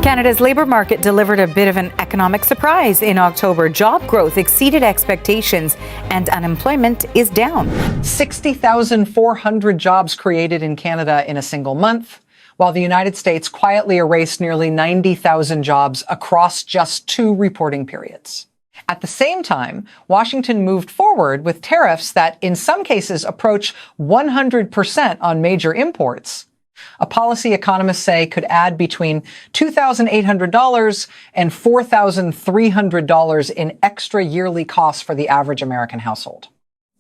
Canada's labour market delivered a bit of an economic surprise in October. Job growth exceeded expectations and unemployment is down. 60,400 jobs created in Canada in a single month, while the United States quietly erased nearly 90,000 jobs across just 2 reporting periods. At the same time, Washington moved forward with tariffs that in some cases approach 100% on major imports. A policy economists say could add between $2,800 and $4,300 in extra yearly costs for the average American household.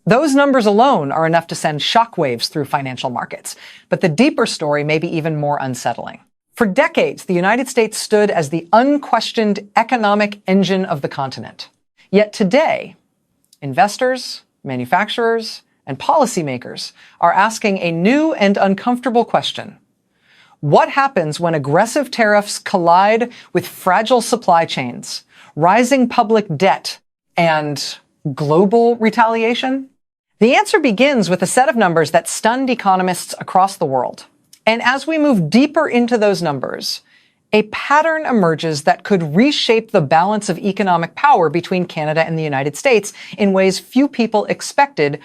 Those numbers alone are enough to send shockwaves through financial markets, but the deeper story may be even more unsettling. For decades, the United States stood as the unquestioned economic engine of the continent. Yet today, investors, manufacturers, and policymakers are asking a new and uncomfortable question. What happens when aggressive tariffs collide with fragile supply chains, rising public debt, and global retaliation? The answer begins with a set of numbers that stunned economists across the world. And as we move deeper into those numbers, a pattern emerges that could reshape the balance of economic power between Canada and the United States in ways few people expected,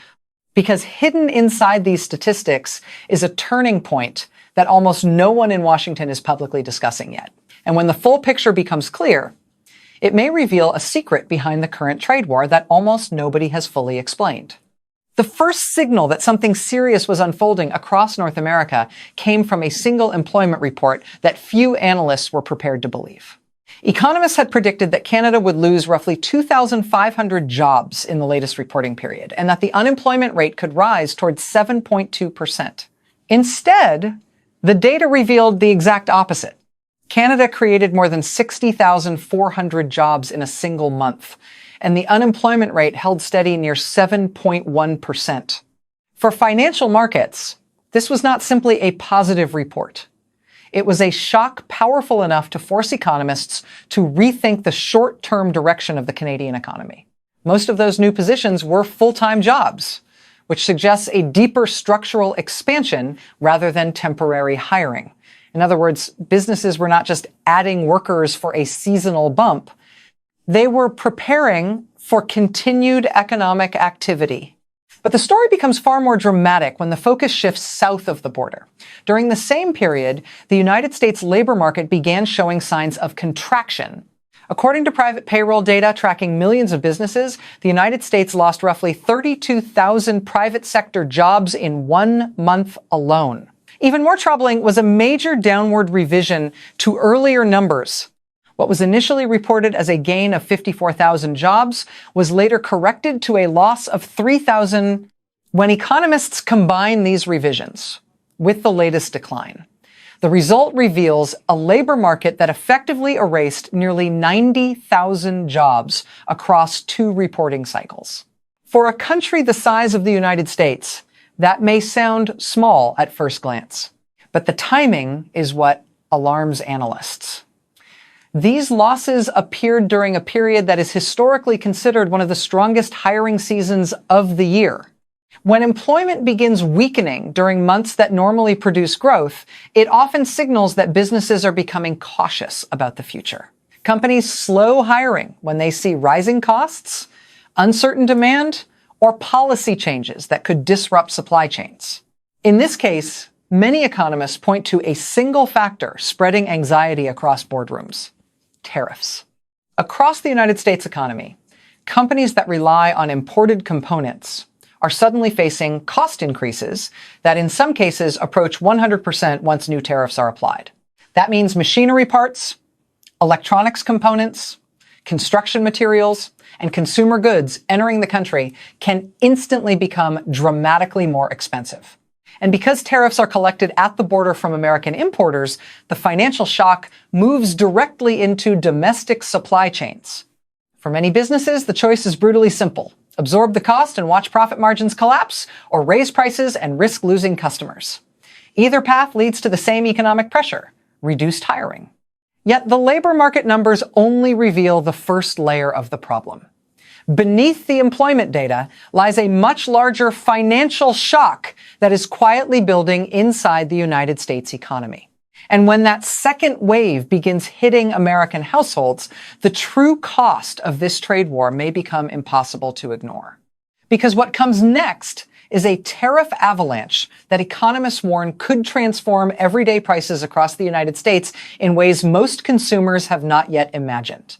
because hidden inside these statistics is a turning point that almost no one in Washington is publicly discussing yet. And when the full picture becomes clear, it may reveal a secret behind the current trade war that almost nobody has fully explained. The first signal that something serious was unfolding across North America came from a single employment report that few analysts were prepared to believe. Economists had predicted that Canada would lose roughly 2,500 jobs in the latest reporting period, and that the unemployment rate could rise towards 7.2%. Instead, the data revealed the exact opposite. Canada created more than 60,400 jobs in a single month, and the unemployment rate held steady near 7.1%. For financial markets, this was not simply a positive report. It was a shock powerful enough to force economists to rethink the short-term direction of the Canadian economy. Most of those new positions were full-time jobs, which suggests a deeper structural expansion rather than temporary hiring. In other words, businesses were not just adding workers for a seasonal bump. They were preparing for continued economic activity. But the story becomes far more dramatic when the focus shifts south of the border. During the same period, the United States labor market began showing signs of contraction. According to private payroll data tracking millions of businesses, the United States lost roughly 32,000 private sector jobs in 1 month alone. Even more troubling was a major downward revision to earlier numbers. What was initially reported as a gain of 54,000 jobs was later corrected to a loss of 3,000 when economists combine these revisions with the latest decline. The result reveals a labor market that effectively erased nearly 90,000 jobs across 2 reporting cycles. For a country the size of the United States, that may sound small at first glance, but the timing is what alarms analysts. These losses appeared during a period that is historically considered one of the strongest hiring seasons of the year. When employment begins weakening during months that normally produce growth, it often signals that businesses are becoming cautious about the future. Companies slow hiring when they see rising costs, uncertain demand, or policy changes that could disrupt supply chains. In this case, many economists point to a single factor spreading anxiety across boardrooms: tariffs. Across the United States economy, companies that rely on imported components are suddenly facing cost increases that in some cases approach 100% once new tariffs are applied. That means machinery parts, electronics components, construction materials, and consumer goods entering the country can instantly become dramatically more expensive. And because tariffs are collected at the border from American importers, the financial shock moves directly into domestic supply chains. For many businesses, the choice is brutally simple: absorb the cost and watch profit margins collapse, or raise prices and risk losing customers. Either path leads to the same economic pressure: reduced hiring. Yet the labor market numbers only reveal the first layer of the problem. Beneath the employment data lies a much larger financial shock that is quietly building inside the United States economy. And when that second wave begins hitting American households, the true cost of this trade war may become impossible to ignore. Because what comes next is a tariff avalanche that economists warn could transform everyday prices across the United States in ways most consumers have not yet imagined.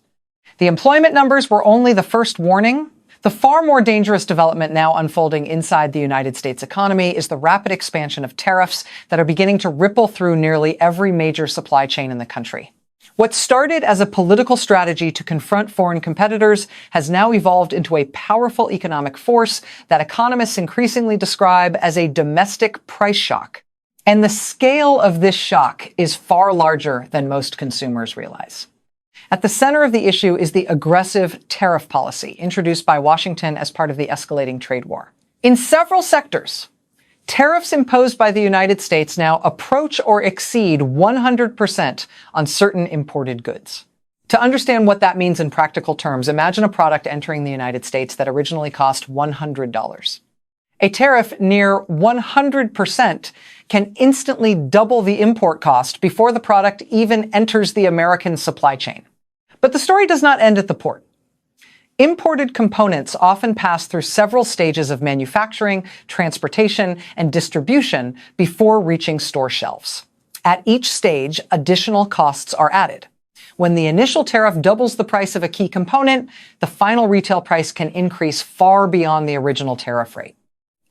The employment numbers were only the first warning. The far more dangerous development now unfolding inside the United States economy is the rapid expansion of tariffs that are beginning to ripple through nearly every major supply chain in the country. What started as a political strategy to confront foreign competitors has now evolved into a powerful economic force that economists increasingly describe as a domestic price shock. And the scale of this shock is far larger than most consumers realize. At the center of the issue is the aggressive tariff policy introduced by Washington as part of the escalating trade war. In several sectors, tariffs imposed by the United States now approach or exceed 100% on certain imported goods. To understand what that means in practical terms, imagine a product entering the United States that originally cost $100. A tariff near 100% can instantly double the import cost before the product even enters the American supply chain. But the story does not end at the port. Imported components often pass through several stages of manufacturing, transportation, and distribution before reaching store shelves. At each stage, additional costs are added. When the initial tariff doubles the price of a key component, the final retail price can increase far beyond the original tariff rate.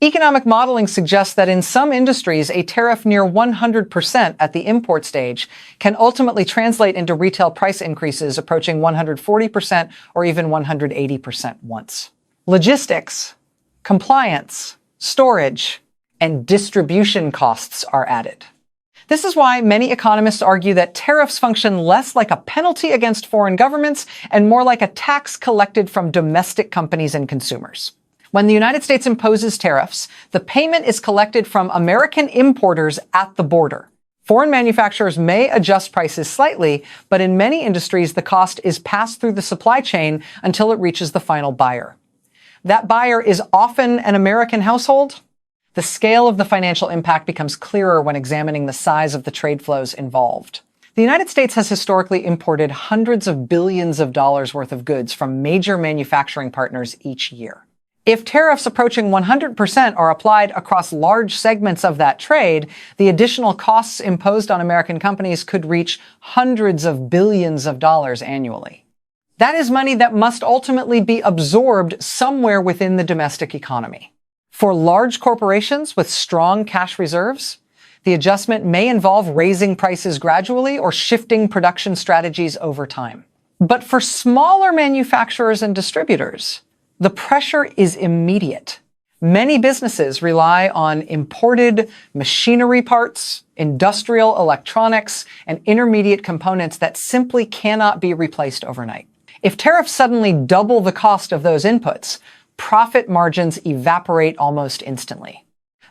Economic modeling suggests that in some industries, a tariff near 100% at the import stage can ultimately translate into retail price increases approaching 140% or even 180% once. Logistics, compliance, storage, and distribution costs are added. This is why many economists argue that tariffs function less like a penalty against foreign governments and more like a tax collected from domestic companies and consumers. When the United States imposes tariffs, the payment is collected from American importers at the border. Foreign manufacturers may adjust prices slightly, but in many industries, the cost is passed through the supply chain until it reaches the final buyer. That buyer is often an American household. The scale of the financial impact becomes clearer when examining the size of the trade flows involved. The United States has historically imported hundreds of billions of dollars worth of goods from major manufacturing partners each year. If tariffs approaching 100% are applied across large segments of that trade, the additional costs imposed on American companies could reach hundreds of billions of dollars annually. That is money that must ultimately be absorbed somewhere within the domestic economy. For large corporations with strong cash reserves, the adjustment may involve raising prices gradually or shifting production strategies over time. But for smaller manufacturers and distributors, the pressure is immediate. Many businesses rely on imported machinery parts, industrial electronics, and intermediate components that simply cannot be replaced overnight. If tariffs suddenly double the cost of those inputs, profit margins evaporate almost instantly.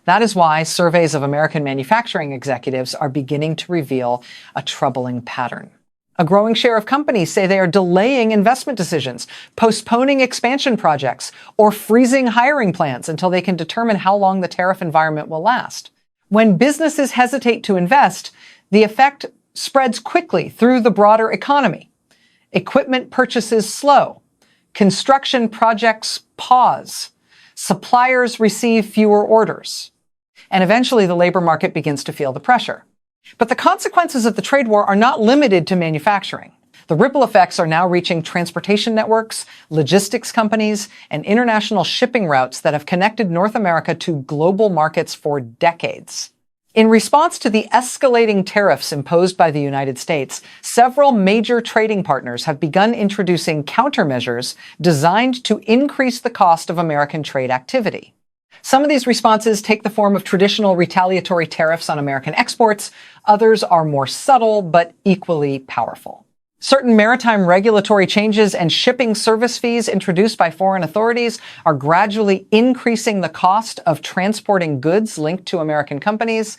That is why surveys of American manufacturing executives are beginning to reveal a troubling pattern. A growing share of companies say they are delaying investment decisions, postponing expansion projects, or freezing hiring plans until they can determine how long the tariff environment will last. When businesses hesitate to invest, the effect spreads quickly through the broader economy. Equipment purchases slow. Construction projects pause. Suppliers receive fewer orders. And eventually the labor market begins to feel the pressure. But the consequences of the trade war are not limited to manufacturing. The ripple effects are now reaching transportation networks, logistics companies, and international shipping routes that have connected North America to global markets for decades. In response to the escalating tariffs imposed by the United States, several major trading partners have begun introducing countermeasures designed to increase the cost of American trade activity. Some of these responses take the form of traditional retaliatory tariffs on American exports. Others are more subtle but equally powerful. Certain maritime regulatory changes and shipping service fees introduced by foreign authorities are gradually increasing the cost of transporting goods linked to American companies.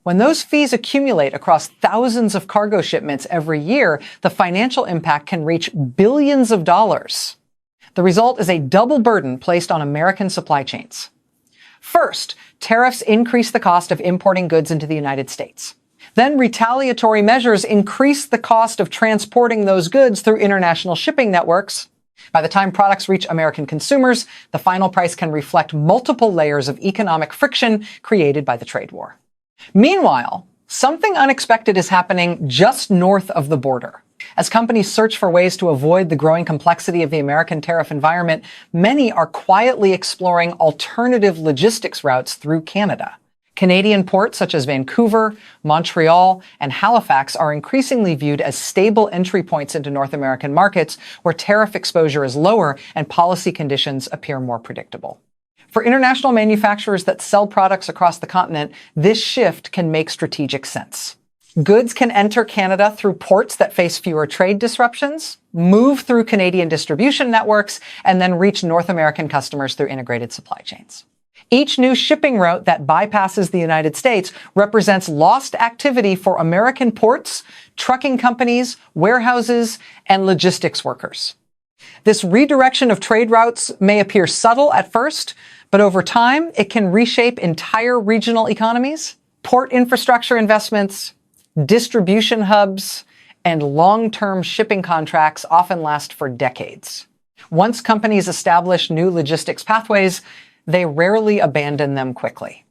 When those fees accumulate across thousands of cargo shipments every year, the financial impact can reach billions of dollars. The result is a double burden placed on American supply chains. First, tariffs increase the cost of importing goods into the United States. Then retaliatory measures increase the cost of transporting those goods through international shipping networks. By the time products reach American consumers, the final price can reflect multiple layers of economic friction created by the trade war. Meanwhile, something unexpected is happening just north of the border. As companies search for ways to avoid the growing complexity of the American tariff environment, many are quietly exploring alternative logistics routes through Canada. Canadian ports such as Vancouver, Montreal, and Halifax are increasingly viewed as stable entry points into North American markets where tariff exposure is lower and policy conditions appear more predictable. For international manufacturers that sell products across the continent, this shift can make strategic sense. Goods can enter Canada through ports that face fewer trade disruptions, move through Canadian distribution networks, and then reach North American customers through integrated supply chains. Each new shipping route that bypasses the United States represents lost activity for American ports, trucking companies, warehouses, and logistics workers. This redirection of trade routes may appear subtle at first, but over time, it can reshape entire regional economies. Port infrastructure investments, distribution hubs, and long-term shipping contracts often last for decades. Once companies establish new logistics pathways, they rarely abandon them quickly.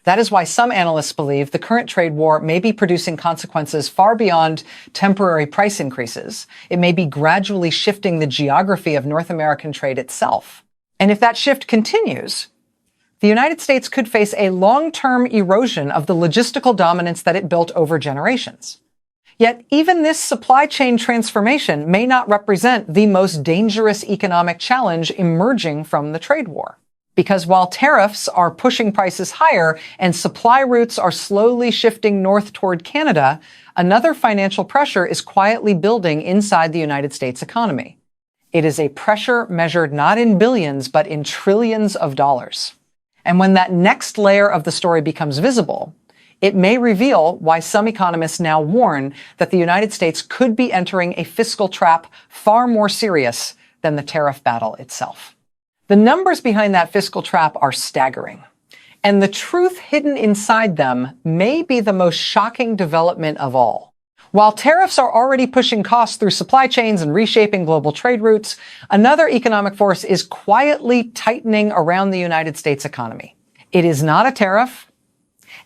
That is why some analysts believe the current trade war may be producing consequences far beyond temporary price increases. It may be gradually shifting the geography of North American trade itself. And if that shift continues, the United States could face a long-term erosion of the logistical dominance that it built over generations. Yet even this supply chain transformation may not represent the most dangerous economic challenge emerging from the trade war. Because while tariffs are pushing prices higher and supply routes are slowly shifting north toward Canada, another financial pressure is quietly building inside the United States economy. It is a pressure measured not in billions, but in trillions of dollars. And when that next layer of the story becomes visible, it may reveal why some economists now warn that the United States could be entering a fiscal trap far more serious than the tariff battle itself. The numbers behind that fiscal trap are staggering, and the truth hidden inside them may be the most shocking development of all. While tariffs are already pushing costs through supply chains and reshaping global trade routes, another economic force is quietly tightening around the United States economy. It is not a tariff,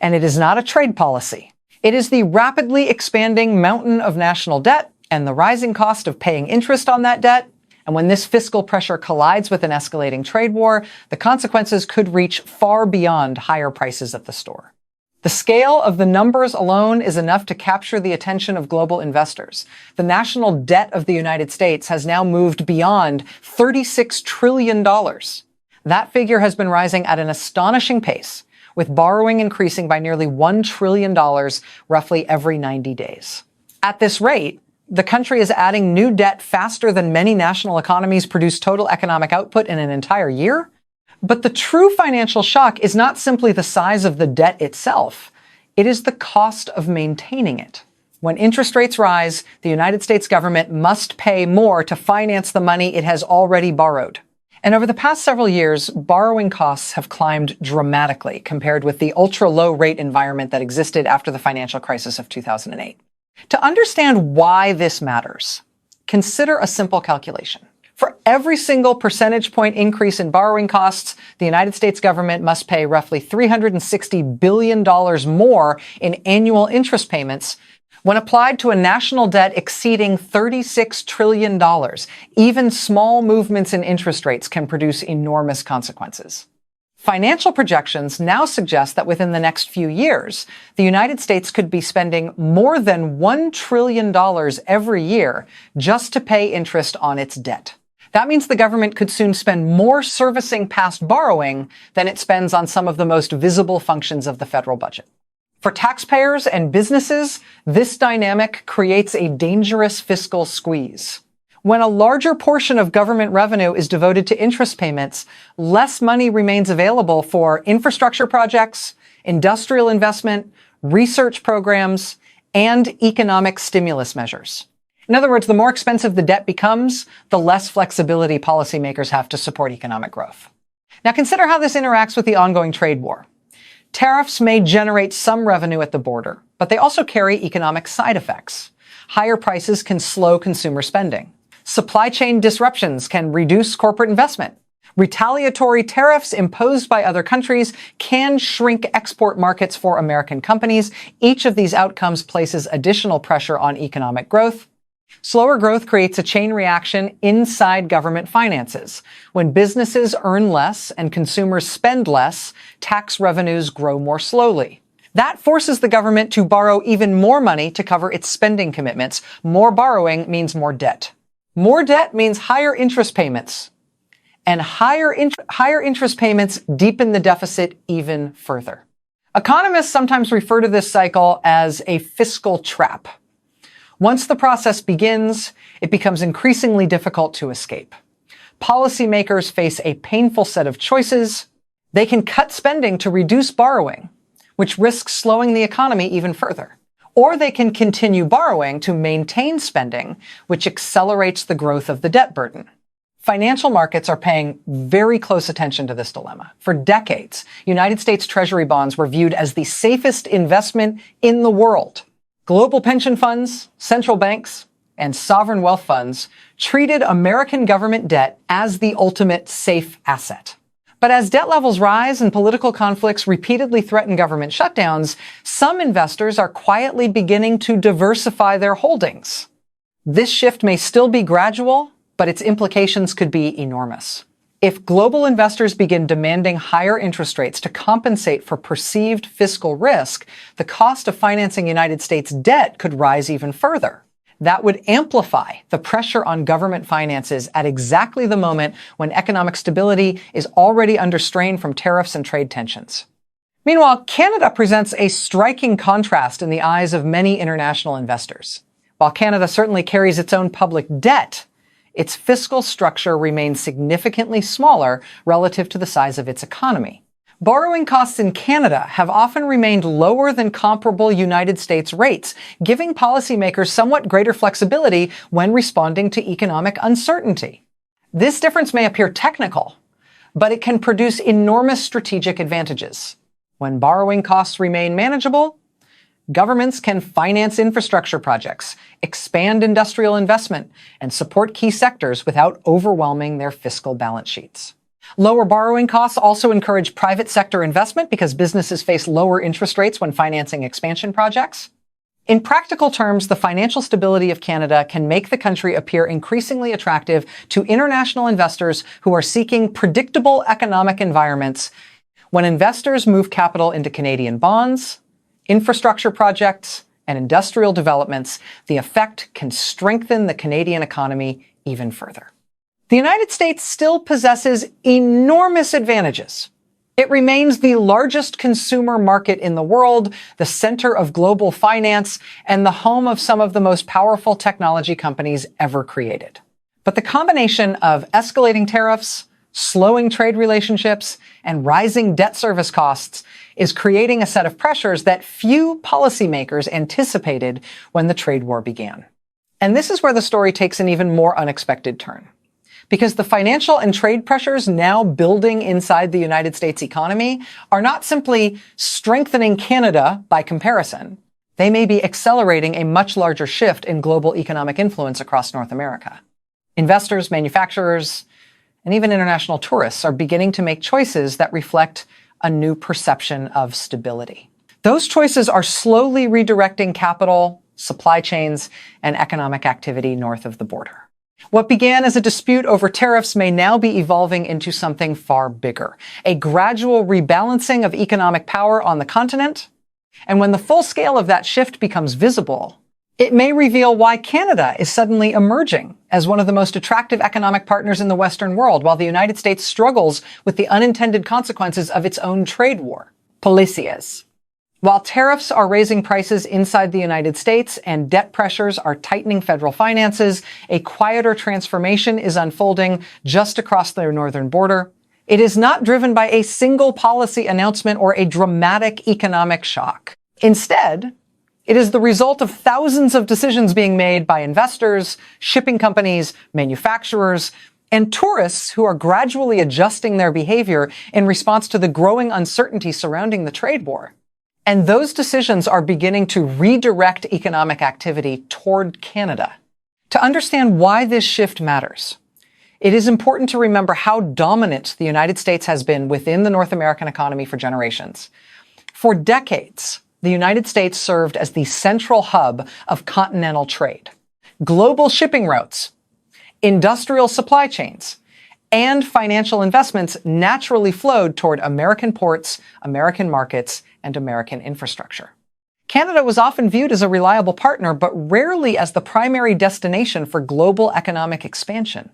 and it is not a trade policy. It is the rapidly expanding mountain of national debt and the rising cost of paying interest on that debt. And when this fiscal pressure collides with an escalating trade war, the consequences could reach far beyond higher prices at the store. The scale of the numbers alone is enough to capture the attention of global investors. The national debt of the United States has now moved beyond $36 trillion. That figure has been rising at an astonishing pace, with borrowing increasing by nearly $1 trillion roughly every 90 days. At this rate, the country is adding new debt faster than many national economies produce total economic output in an entire year. But the true financial shock is not simply the size of the debt itself. It is the cost of maintaining it. When interest rates rise, the United States government must pay more to finance the money it has already borrowed. And over the past several years, borrowing costs have climbed dramatically compared with the ultra-low rate environment that existed after the financial crisis of 2008. To understand why this matters, consider a simple calculation. For every single percentage point increase in borrowing costs, the United States government must pay roughly $360 billion more in annual interest payments. When applied to a national debt exceeding $36 trillion, even small movements in interest rates can produce enormous consequences. Financial projections now suggest that within the next few years, the United States could be spending more than $1 trillion every year just to pay interest on its debt. That means the government could soon spend more servicing past borrowing than it spends on some of the most visible functions of the federal budget. For taxpayers and businesses, this dynamic creates a dangerous fiscal squeeze. When a larger portion of government revenue is devoted to interest payments, less money remains available for infrastructure projects, industrial investment, research programs, and economic stimulus measures. In other words, the more expensive the debt becomes, the less flexibility policymakers have to support economic growth. Now consider how this interacts with the ongoing trade war. Tariffs may generate some revenue at the border, but they also carry economic side effects. Higher prices can slow consumer spending. Supply chain disruptions can reduce corporate investment. Retaliatory tariffs imposed by other countries can shrink export markets for American companies. Each of these outcomes places additional pressure on economic growth. Slower growth creates a chain reaction inside government finances. When businesses earn less and consumers spend less, tax revenues grow more slowly. That forces the government to borrow even more money to cover its spending commitments. More borrowing means more debt. More debt means higher interest payments. And higher interest payments deepen the deficit even further. Economists sometimes refer to this cycle as a fiscal trap. Once the process begins, it becomes increasingly difficult to escape. Policymakers face a painful set of choices. They can cut spending to reduce borrowing, which risks slowing the economy even further. Or they can continue borrowing to maintain spending, which accelerates the growth of the debt burden. Financial markets are paying very close attention to this dilemma. For decades, United States Treasury bonds were viewed as the safest investment in the world. Global pension funds, central banks, and sovereign wealth funds treated American government debt as the ultimate safe asset. But as debt levels rise and political conflicts repeatedly threaten government shutdowns, some investors are quietly beginning to diversify their holdings. This shift may still be gradual, but its implications could be enormous. If global investors begin demanding higher interest rates to compensate for perceived fiscal risk, the cost of financing United States debt could rise even further. That would amplify the pressure on government finances at exactly the moment when economic stability is already under strain from tariffs and trade tensions. Meanwhile, Canada presents a striking contrast in the eyes of many international investors. While Canada certainly carries its own public debt, its fiscal structure remains significantly smaller relative to the size of its economy. Borrowing costs in Canada have often remained lower than comparable United States rates, giving policymakers somewhat greater flexibility when responding to economic uncertainty. This difference may appear technical, but it can produce enormous strategic advantages. When borrowing costs remain manageable, governments can finance infrastructure projects, expand industrial investment, and support key sectors without overwhelming their fiscal balance sheets. Lower borrowing costs also encourage private sector investment because businesses face lower interest rates when financing expansion projects. In practical terms, the financial stability of Canada can make the country appear increasingly attractive to international investors who are seeking predictable economic environments. When investors move capital into Canadian bonds, infrastructure projects, and industrial developments, the effect can strengthen the Canadian economy even further. The United States still possesses enormous advantages. It remains the largest consumer market in the world, the center of global finance, and the home of some of the most powerful technology companies ever created. But the combination of escalating tariffs, slowing trade relationships, and rising debt service costs is creating a set of pressures that few policymakers anticipated when the trade war began. And this is where the story takes an even more unexpected turn. Because the financial and trade pressures now building inside the United States economy are not simply strengthening Canada by comparison. They may be accelerating a much larger shift in global economic influence across North America. Investors, manufacturers, and even international tourists are beginning to make choices that reflect a new perception of stability. Those choices are slowly redirecting capital, supply chains, and economic activity north of the border. What began as a dispute over tariffs may now be evolving into something far bigger, a gradual rebalancing of economic power on the continent. And when the full scale of that shift becomes visible, it may reveal why Canada is suddenly emerging as one of the most attractive economic partners in the Western world, while the United States struggles with the unintended consequences of its own trade war. Policias. While tariffs are raising prices inside the United States and debt pressures are tightening federal finances, a quieter transformation is unfolding just across their northern border. It is not driven by a single policy announcement or a dramatic economic shock. Instead, it is the result of thousands of decisions being made by investors, shipping companies, manufacturers, and tourists who are gradually adjusting their behavior in response to the growing uncertainty surrounding the trade war. And those decisions are beginning to redirect economic activity toward Canada. To understand why this shift matters, it is important to remember how dominant the United States has been within the North American economy for generations. For decades, the United States served as the central hub of continental trade. Global shipping routes, industrial supply chains, and financial investments naturally flowed toward American ports, American markets, and American infrastructure. Canada was often viewed as a reliable partner, but rarely as the primary destination for global economic expansion.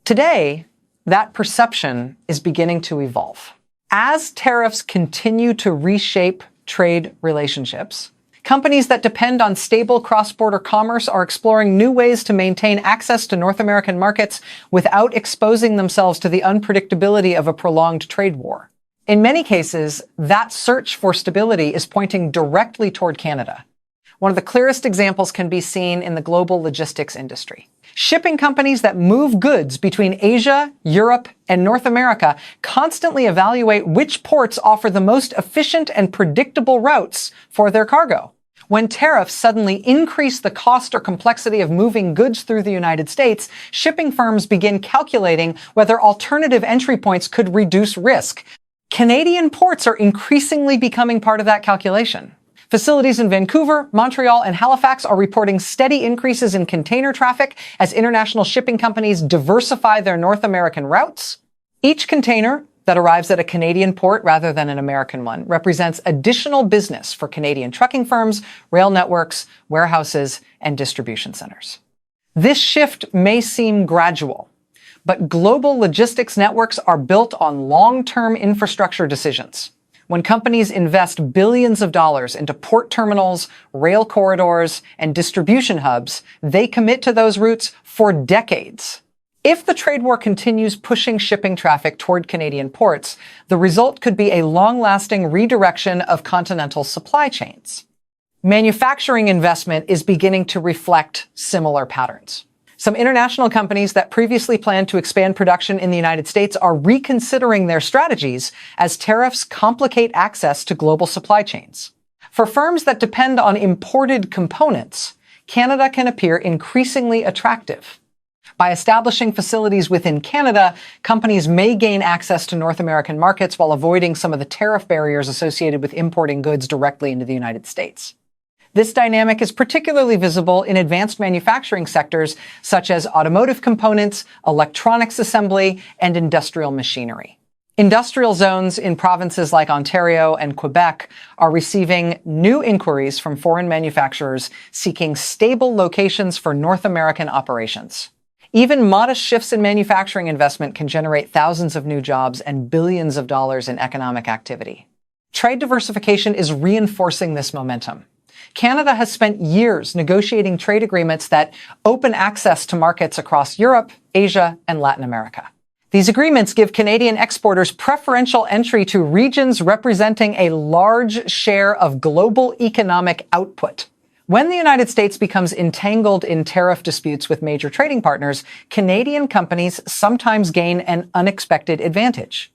Today, that perception is beginning to evolve. As tariffs continue to reshape trade relationships, companies that depend on stable cross-border commerce are exploring new ways to maintain access to North American markets without exposing themselves to the unpredictability of a prolonged trade war. In many cases, that search for stability is pointing directly toward Canada. One of the clearest examples can be seen in the global logistics industry. Shipping companies that move goods between Asia, Europe, and North America constantly evaluate which ports offer the most efficient and predictable routes for their cargo. When tariffs suddenly increase the cost or complexity of moving goods through the United States, shipping firms begin calculating whether alternative entry points could reduce risk. Canadian ports are increasingly becoming part of that calculation. Facilities in Vancouver, Montreal, and Halifax are reporting steady increases in container traffic as international shipping companies diversify their North American routes. Each container that arrives at a Canadian port rather than an American one represents additional business for Canadian trucking firms, rail networks, warehouses, and distribution centers. This shift may seem gradual, but global logistics networks are built on long-term infrastructure decisions. When companies invest billions of dollars into port terminals, rail corridors, and distribution hubs, they commit to those routes for decades. If the trade war continues pushing shipping traffic toward Canadian ports, the result could be a long-lasting redirection of continental supply chains. Manufacturing investment is beginning to reflect similar patterns. Some international companies that previously planned to expand production in the United States are reconsidering their strategies as tariffs complicate access to global supply chains. For firms that depend on imported components, Canada can appear increasingly attractive. By establishing facilities within Canada, companies may gain access to North American markets while avoiding some of the tariff barriers associated with importing goods directly into the United States. This dynamic is particularly visible in advanced manufacturing sectors such as automotive components, electronics assembly, and industrial machinery. Industrial zones in provinces like Ontario and Quebec are receiving new inquiries from foreign manufacturers seeking stable locations for North American operations. Even modest shifts in manufacturing investment can generate thousands of new jobs and billions of dollars in economic activity. Trade diversification is reinforcing this momentum. Canada has spent years negotiating trade agreements that open access to markets across Europe, Asia, and Latin America. These agreements give Canadian exporters preferential entry to regions representing a large share of global economic output. When the United States becomes entangled in tariff disputes with major trading partners, Canadian companies sometimes gain an unexpected advantage.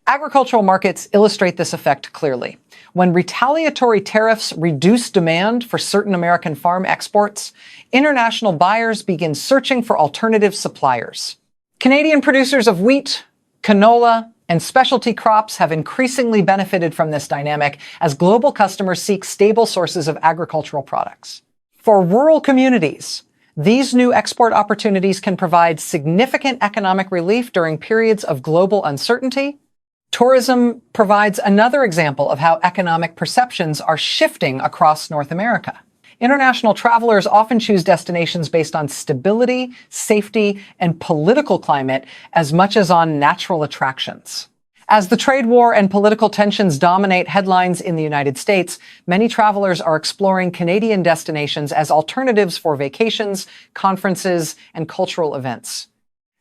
Agricultural markets illustrate this effect clearly. When retaliatory tariffs reduce demand for certain American farm exports, international buyers begin searching for alternative suppliers. Canadian producers of wheat, canola, and specialty crops have increasingly benefited from this dynamic as global customers seek stable sources of agricultural products. For rural communities, these new export opportunities can provide significant economic relief during periods of global uncertainty. Tourism provides another example of how economic perceptions are shifting across North America. International travelers often choose destinations based on stability, safety, and political climate as much as on natural attractions. As the trade war and political tensions dominate headlines in the United States, many travelers are exploring Canadian destinations as alternatives for vacations, conferences, and cultural events.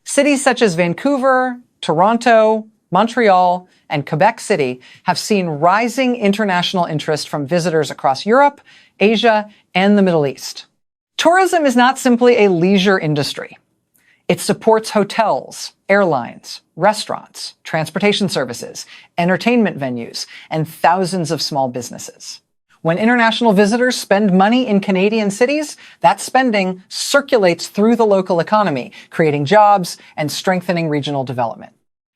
Cities such as Vancouver, Toronto, Montreal, and Quebec City have seen rising international interest from visitors across Europe, Asia, and the Middle East. Tourism is not simply a leisure industry. It supports hotels, airlines, restaurants, transportation services, entertainment venues, and thousands of small businesses. When international visitors spend money in Canadian cities, that spending circulates through the local economy, creating jobs and strengthening regional development.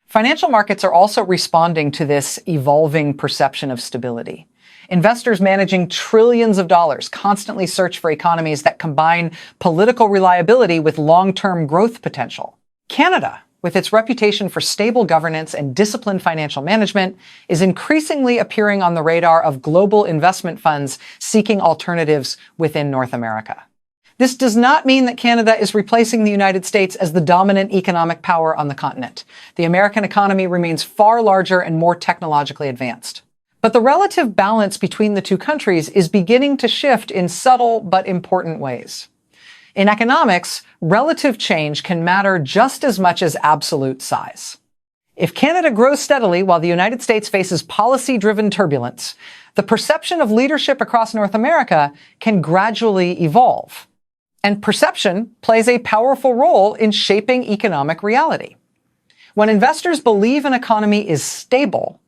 Financial markets are also responding to this evolving perception of stability. Investors managing trillions of dollars constantly search for economies that combine political reliability with long-term growth potential. Canada, with its reputation for stable governance and disciplined financial management, is increasingly appearing on the radar of global investment funds seeking alternatives within North America. This does not mean that Canada is replacing the United States as the dominant economic power on the continent. The American economy remains far larger and more technologically advanced. But the relative balance between the two countries is beginning to shift in subtle but important ways. In economics, relative change can matter just as much as absolute size. If Canada grows steadily while the United States faces policy-driven turbulence, the perception of leadership across North America can gradually evolve. And perception plays a powerful role in shaping economic reality. When investors believe an economy is stable,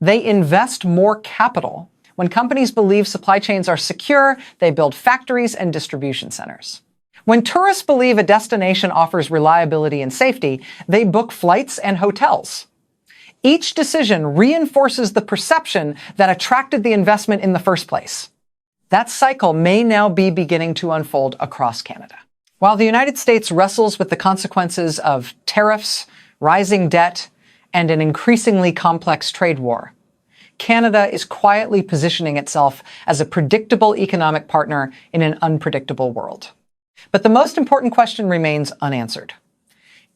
they invest more capital. When companies believe supply chains are secure, they build factories and distribution centers. When tourists believe a destination offers reliability and safety, they book flights and hotels. Each decision reinforces the perception that attracted the investment in the first place. That cycle may now be beginning to unfold across Canada. While the United States wrestles with the consequences of tariffs, rising debt, and an increasingly complex trade war, Canada is quietly positioning itself as a predictable economic partner in an unpredictable world. But the most important question remains unanswered.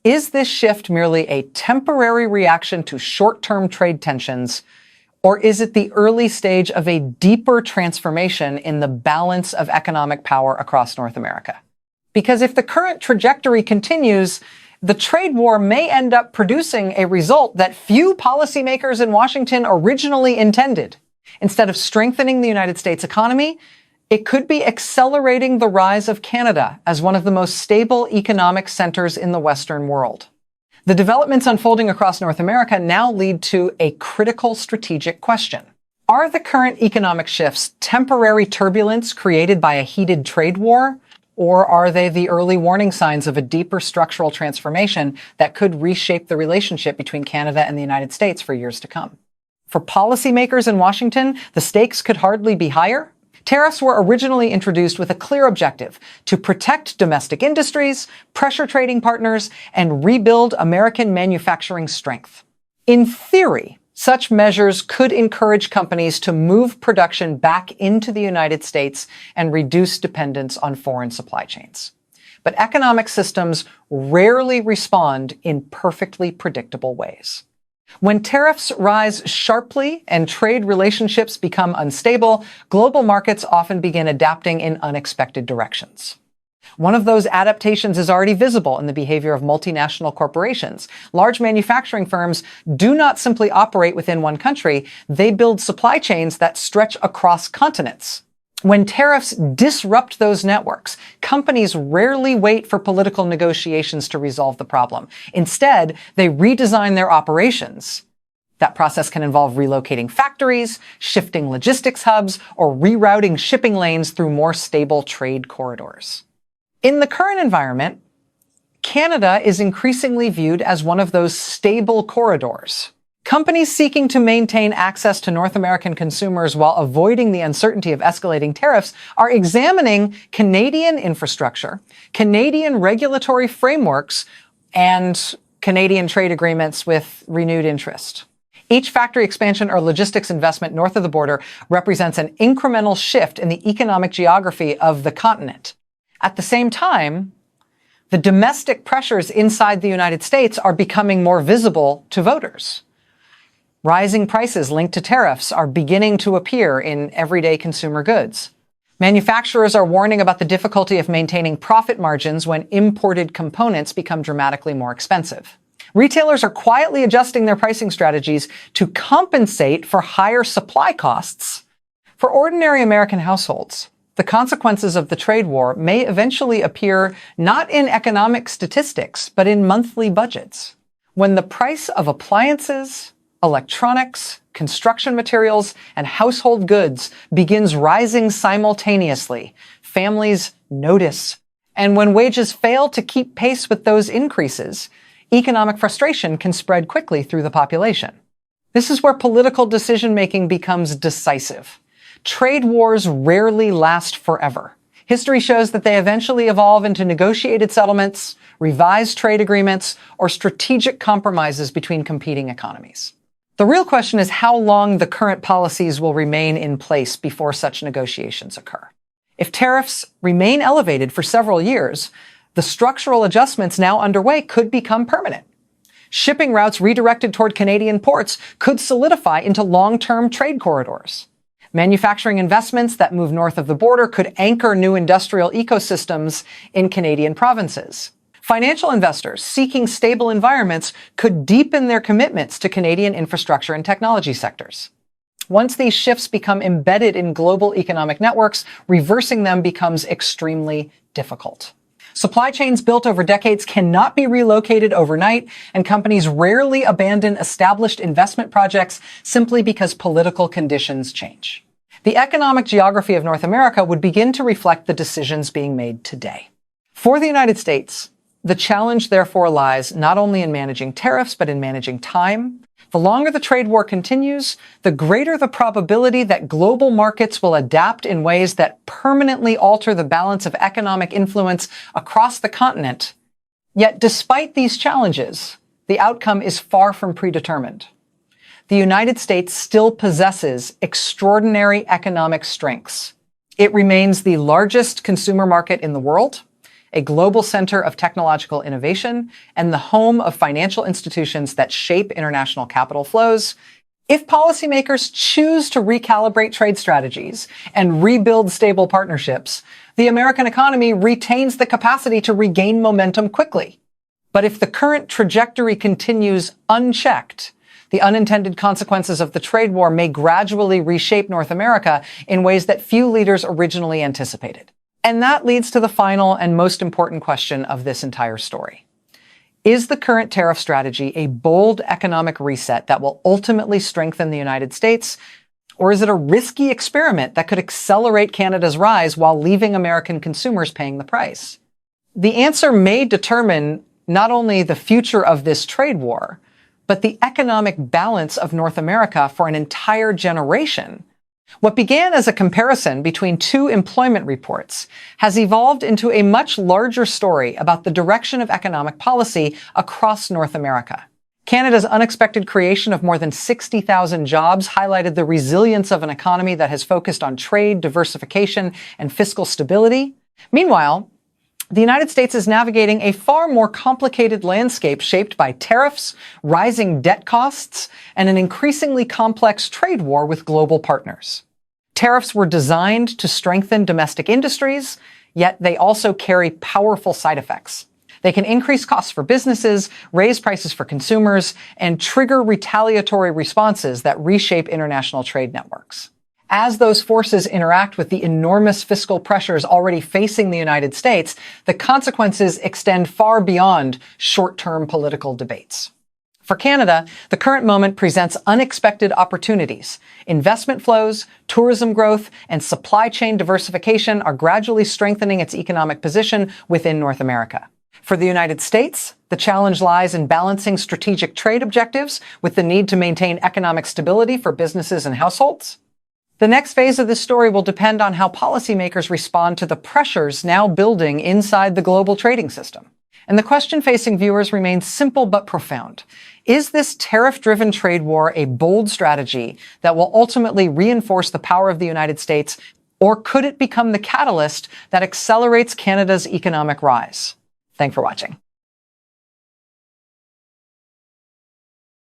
Is this shift merely a temporary reaction to short-term trade tensions, or is it the early stage of a deeper transformation in the balance of economic power across North America? Because if the current trajectory continues, the trade war may end up producing a result that few policymakers in Washington originally intended. Instead of strengthening the United States economy, it could be accelerating the rise of Canada as one of the most stable economic centers in the Western world. The developments unfolding across North America now lead to a critical strategic question. Are the current economic shifts temporary turbulence created by a heated trade war? Or are they the early warning signs of a deeper structural transformation that could reshape the relationship between Canada and the United States for years to come? For policymakers in Washington, the stakes could hardly be higher. Tariffs were originally introduced with a clear objective: to protect domestic industries, pressure trading partners, and rebuild American manufacturing strength. In theory, such measures could encourage companies to move production back into the United States and reduce dependence on foreign supply chains. But economic systems rarely respond in perfectly predictable ways. When tariffs rise sharply and trade relationships become unstable, global markets often begin adapting in unexpected directions. One of those adaptations is already visible in the behavior of multinational corporations. Large manufacturing firms do not simply operate within one country, they build supply chains that stretch across continents. When tariffs disrupt those networks, companies rarely wait for political negotiations to resolve the problem. Instead, they redesign their operations. That process can involve relocating factories, shifting logistics hubs, or rerouting shipping lanes through more stable trade corridors. In the current environment, Canada is increasingly viewed as one of those stable corridors. Companies seeking to maintain access to North American consumers while avoiding the uncertainty of escalating tariffs are examining Canadian infrastructure, Canadian regulatory frameworks, and Canadian trade agreements with renewed interest. Each factory expansion or logistics investment north of the border represents an incremental shift in the economic geography of the continent. At the same time, the domestic pressures inside the United States are becoming more visible to voters. Rising prices linked to tariffs are beginning to appear in everyday consumer goods. Manufacturers are warning about the difficulty of maintaining profit margins when imported components become dramatically more expensive. Retailers are quietly adjusting their pricing strategies to compensate for higher supply costs. For ordinary American households, the consequences of the trade war may eventually appear not in economic statistics, but in monthly budgets. When the price of appliances, electronics, construction materials, and household goods begins rising simultaneously, families notice. And when wages fail to keep pace with those increases, economic frustration can spread quickly through the population. This is where political decision-making becomes decisive. Trade wars rarely last forever. History shows that they eventually evolve into negotiated settlements, revised trade agreements, or strategic compromises between competing economies. The real question is how long the current policies will remain in place before such negotiations occur. If tariffs remain elevated for several years, the structural adjustments now underway could become permanent. Shipping routes redirected toward Canadian ports could solidify into long-term trade corridors. Manufacturing investments that move north of the border could anchor new industrial ecosystems in Canadian provinces. Financial investors seeking stable environments could deepen their commitments to Canadian infrastructure and technology sectors. Once these shifts become embedded in global economic networks, reversing them becomes extremely difficult. Supply chains built over decades cannot be relocated overnight, and companies rarely abandon established investment projects simply because political conditions change. The economic geography of North America would begin to reflect the decisions being made today. For the United States, the challenge therefore lies not only in managing tariffs, but in managing time. The longer the trade war continues, the greater the probability that global markets will adapt in ways that permanently alter the balance of economic influence across the continent. Yet despite these challenges, the outcome is far from predetermined. The United States still possesses extraordinary economic strengths. It remains the largest consumer market in the world, a global center of technological innovation, and the home of financial institutions that shape international capital flows. If policymakers choose to recalibrate trade strategies and rebuild stable partnerships, the American economy retains the capacity to regain momentum quickly. But if the current trajectory continues unchecked, the unintended consequences of the trade war may gradually reshape North America in ways that few leaders originally anticipated. And that leads to the final and most important question of this entire story. Is the current tariff strategy a bold economic reset that will ultimately strengthen the United States, or is it a risky experiment that could accelerate Canada's rise while leaving American consumers paying the price? The answer may determine not only the future of this trade war, but the economic balance of North America for an entire generation. What began as a comparison between two employment reports has evolved into a much larger story about the direction of economic policy across North America. Canada's unexpected creation of more than 60,000 jobs highlighted the resilience of an economy that has focused on trade, diversification, and fiscal stability. Meanwhile, the United States is navigating a far more complicated landscape shaped by tariffs, rising debt costs, and an increasingly complex trade war with global partners. Tariffs were designed to strengthen domestic industries, yet they also carry powerful side effects. They can increase costs for businesses, raise prices for consumers, and trigger retaliatory responses that reshape international trade networks. As those forces interact with the enormous fiscal pressures already facing the United States, the consequences extend far beyond short-term political debates. For Canada, the current moment presents unexpected opportunities. Investment flows, tourism growth, and supply chain diversification are gradually strengthening its economic position within North America. For the United States, the challenge lies in balancing strategic trade objectives with the need to maintain economic stability for businesses and households. The next phase of this story will depend on how policymakers respond to the pressures now building inside the global trading system. And the question facing viewers remains simple but profound. Is this tariff-driven trade war a bold strategy that will ultimately reinforce the power of the United States, or could it become the catalyst that accelerates Canada's economic rise? Thanks for watching.